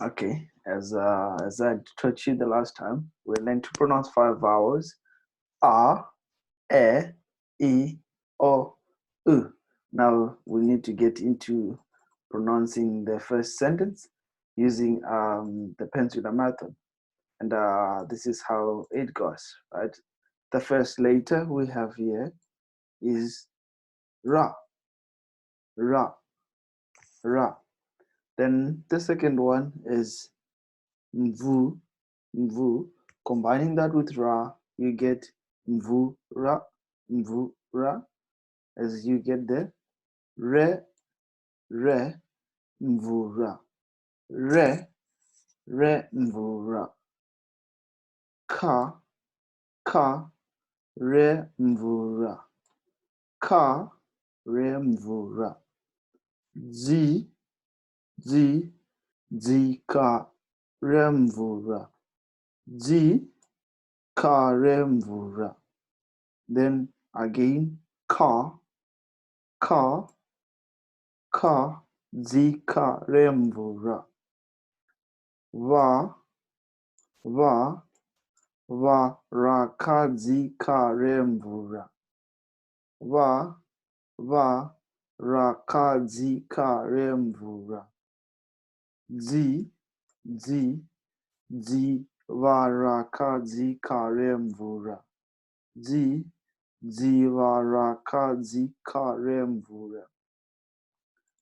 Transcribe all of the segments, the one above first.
Okay, as I taught you the last time, we learned to pronounce five vowels: a, e, I, o, u. Now we need to get into pronouncing the first sentence using the pencil method, and this is how it goes. Right, the first letter we have here is ra, ra, ra. Then the second one is mvu, mvu. Combining that with ra, you get mvu ra, mvu ra, as you get the re, re, mvu ra, re, re, mvu ra, ka, ka, re, mvu ra, ka, re, mvu ra, zi, zi, zi, ka, re, mvu ra, zi, ka, re, mvu ra. Then again, ka, ka, ka, zika, remvura. Va, va, va, raka, zika, remvura. Va, va, raka, zika, remvura. Zi, zi, zi, va, raka, zika, remvura. Zi, zi, va, raka, zika, remvura.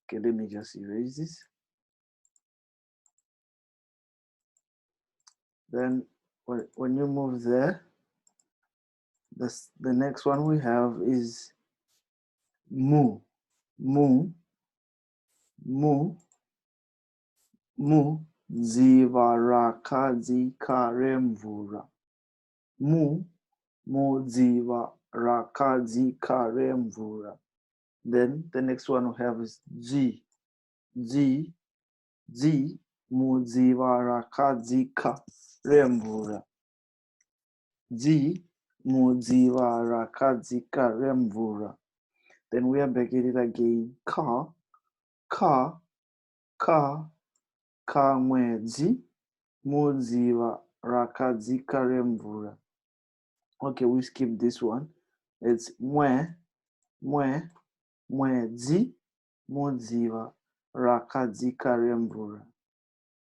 Okay, let me just erase this. Then when you move there, the next one we have is mu, mu, mu, mu, ziva zika remvura. Mu, mu, ziva zika remvura. Then the next one we have is G, G, G, mu, ziva zika remvura. G, mu, ziva zika remvura. Then we are back at it again. Ka, ka, ka, ka mwezi, muziva rakadzika remvura. Okay, we skip this one. It's mwe, mwe, mwezi, muziva rakadzika remvura.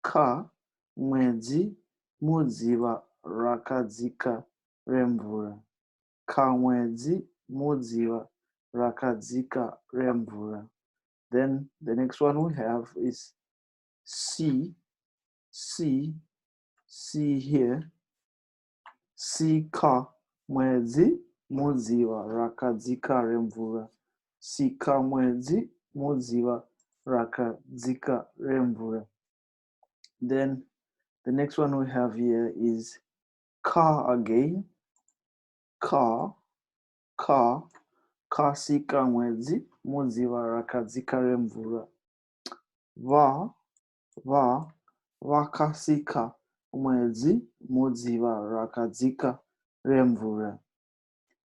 Ka mwezi, muziva rakadzika remvura. Ka mwezi, muziva rakadzika remvura. Then the next one we have is C, C, C here. Sika mwezi muziva rakadzika remvura. Sika mwezi muziva rakadzika remvura. Then the next one we have here is ka again. Ka, ka, ka sika mwezi muziva rakadzika remvura. Va, va, vakasika mwezi muziva rakadzika remvura.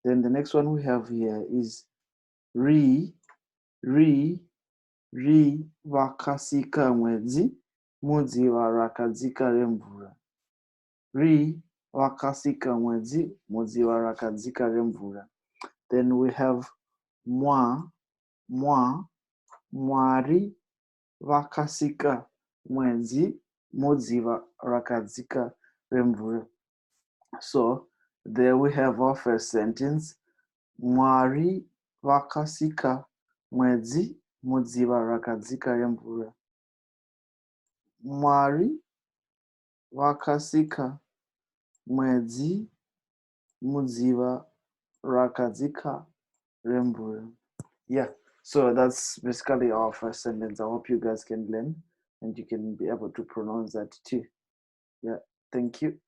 Then the next one we have here is ri, ri, ri, vakasika mwezi muziva rakadzika remvura. Ri, vakasika mwezi muziva rakadzika remvura. Then we have mwa, mwa, mwari, vakasika mwezi muziva rakadzika remvura. So there we have our first sentence. Mwari vakasika mwezi muziva rakadzika remvura. Mwari vakasika mwezi muziva rakadzika remvura. Yeah, so that's basically our first sentence. I hope you guys can learn and you can be able to pronounce that too. Yeah, thank you.